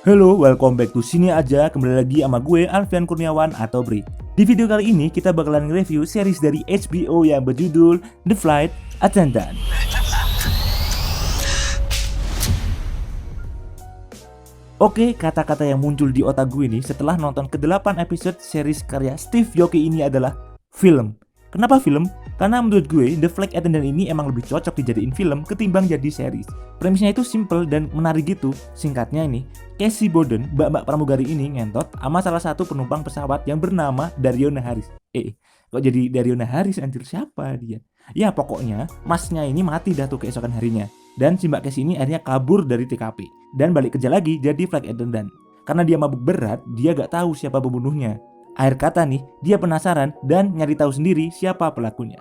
Halo, welcome back to Sini Aja. Kembali lagi sama gue, Alfian Kurniawan atau Bri. Di video kali ini kita bakalan review series dari HBO yang berjudul The Flight Attendant. Oke, kata-kata yang muncul di otak gue nih setelah nonton ke-8 episode series karya Steve Yoki ini adalah film. Kenapa film? Karena menurut gue, The Flight Attendant ini emang lebih cocok dijadiin film ketimbang jadi series. Premisnya itu simple dan menarik gitu. Singkatnya ini, Casey Bowden, mbak-mbak pramugari ini ngentot sama salah satu penumpang pesawat yang bernama Dariona Harris. Kok jadi Dariona Harris anjir, siapa dia? Ya pokoknya, masnya ini mati dah tuh keesokan harinya. Dan si mbak Casey ini akhirnya kabur dari TKP. Dan balik kerja lagi jadi flight attendant. Karena dia mabuk berat, dia gak tahu siapa pembunuhnya. Akhir kata nih, dia penasaran dan nyari tahu sendiri siapa pelakunya.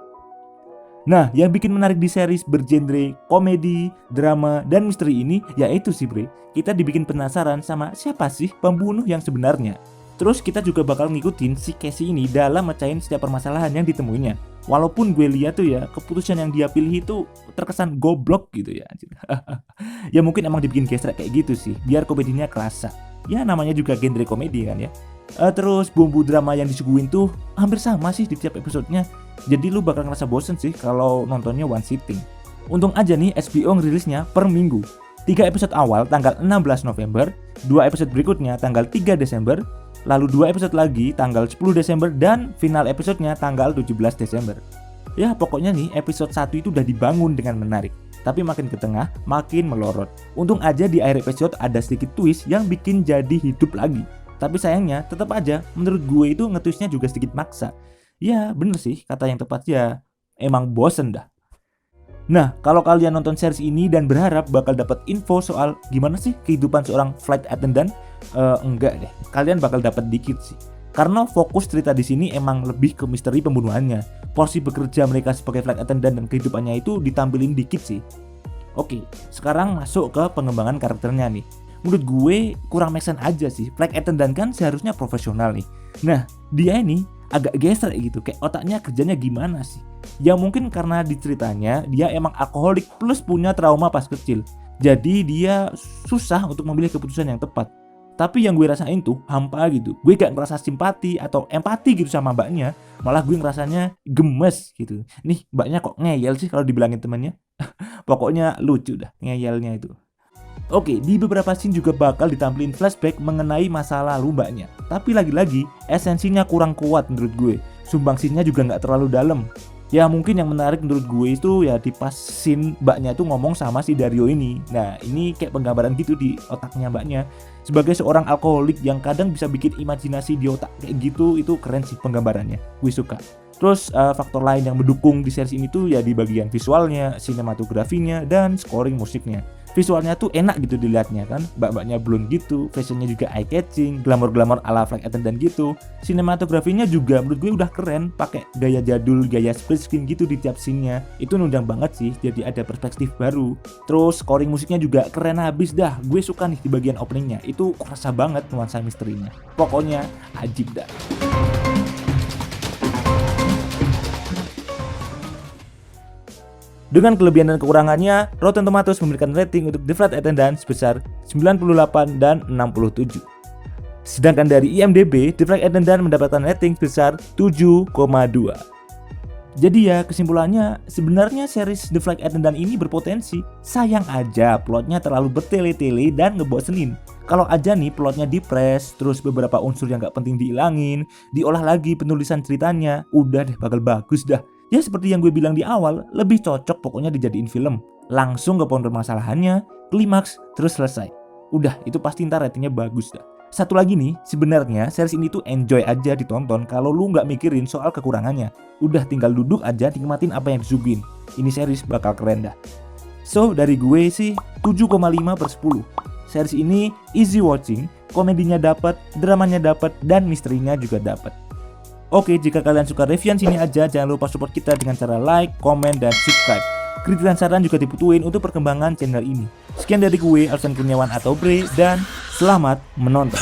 Nah, yang bikin menarik di series bergenre komedi, drama, dan misteri ini yaitu sih Bre, kita dibikin penasaran sama siapa sih pembunuh yang sebenarnya. Terus kita juga bakal ngikutin si Casey ini dalam mecahin setiap permasalahan yang ditemuinya. Walaupun gue lihat tuh ya, keputusan yang dia pilih itu terkesan goblok gitu ya. Ya mungkin emang dibikin gesrek kayak gitu sih, biar komedinya kerasa. Ya namanya juga genre komedi kan ya. Terus bumbu drama yang disuguhin tuh hampir sama sih di tiap episodenya. Jadi lu bakal ngerasa bosen sih kalau nontonnya one sitting. Untung aja nih HBO ngerilisnya per minggu. 3 episode awal tanggal 16 November, 2 episode berikutnya tanggal 3 Desember, lalu 2 episode lagi tanggal 10 Desember, dan final episodenya tanggal 17 Desember. Ya pokoknya nih episode 1 itu udah dibangun dengan menarik. Tapi makin ke tengah, makin melorot. Untung aja di akhir episode ada sedikit twist yang bikin jadi hidup lagi. Tapi sayangnya tetap aja menurut gue itu nge-twistnya juga sedikit maksa. Ya bener sih, kata yang tepat ya, emang bosen dah. Nah, kalau kalian nonton series ini dan berharap bakal dapat info soal gimana sih kehidupan seorang flight attendant, enggak deh, kalian bakal dapat dikit sih. Karena fokus cerita di sini emang lebih ke misteri pembunuhannya. Porsi bekerja mereka sebagai flight attendant dan kehidupannya itu ditampilin dikit sih. Oke, sekarang masuk ke pengembangan karakternya nih. Menurut gue kurang make sense aja sih. Flight attendant kan seharusnya profesional nih. Nah, dia ini agak geser gitu, kayak otaknya kerjanya gimana sih? Ya mungkin karena di ceritanya dia emang alkoholik plus punya trauma pas kecil. Jadi dia susah untuk memilih keputusan yang tepat. Tapi yang gue rasain tuh hampa gitu. Gue gak ngerasa simpati atau empati gitu sama mbaknya. Malah gue ngerasanya gemes gitu. Nih mbaknya kok ngeyel sih kalau dibilangin temannya. Pokoknya lucu dah ngeyelnya itu. Oke, di beberapa scene juga bakal ditampilin flashback mengenai masa lalu mbaknya. Tapi lagi-lagi, esensinya kurang kuat menurut gue. Sumbangsinya juga nggak terlalu dalam. Ya mungkin yang menarik menurut gue itu ya di pas scene mbaknya tuh ngomong sama si Dario ini. Nah ini kayak penggambaran gitu di otaknya mbaknya. Sebagai seorang alkoholik yang kadang bisa bikin imajinasi di otak kayak gitu, itu keren sih penggambarannya. Gue suka. Terus faktor lain yang mendukung di series ini tuh ya di bagian visualnya, sinematografinya, dan scoring musiknya. Visualnya tuh enak gitu dilihatnya kan, mbak-mbaknya blonde gitu, fashionnya juga eye catching, glamor-glamor ala flight attendant gitu. Sinematografinya juga menurut gue udah keren, pakai gaya jadul, gaya split screen gitu di tiap scene-nya. Itu nundang banget sih, jadi ada perspektif baru. Terus scoring musiknya juga keren habis dah. Gue suka nih di bagian openingnya, itu kerasa banget nuansa misterinya. Pokoknya ajib dah. Dengan kelebihan dan kekurangannya, Rotten Tomatoes memberikan rating untuk The Flight Attendant sebesar 98 dan 67. Sedangkan dari IMDb, The Flight Attendant mendapatkan rating sebesar 7,2. Jadi ya kesimpulannya, sebenarnya series The Flight Attendant ini berpotensi. Sayang aja plotnya terlalu bertele-tele dan ngebosenin. Kalau aja nih plotnya dipres, terus beberapa unsur yang gak penting dihilangin, diolah lagi penulisan ceritanya, udah deh bakal bagus dah. Ya seperti yang gue bilang di awal, lebih cocok pokoknya dijadiin film. Langsung ke poin permasalahannya, klimaks, terus selesai. Udah, itu pasti ntar ratingnya bagus dah. Satu lagi nih, sebenarnya series ini tuh enjoy aja ditonton kalau lu nggak mikirin soal kekurangannya. Udah tinggal duduk aja nikmatin apa yang disuguhin. Ini series bakal keren dah. So, dari gue sih 7,5/10. Series ini easy watching, komedinya dapat, dramanya dapat, dan misterinya juga dapat. Oke, jika kalian suka reviewan Sini Aja, jangan lupa support kita dengan cara like, komen, dan subscribe. Kritik dan saran juga dibutuhin untuk perkembangan channel ini. Sekian dari gue, Alfian Kurniawan atau Bre, dan selamat menonton.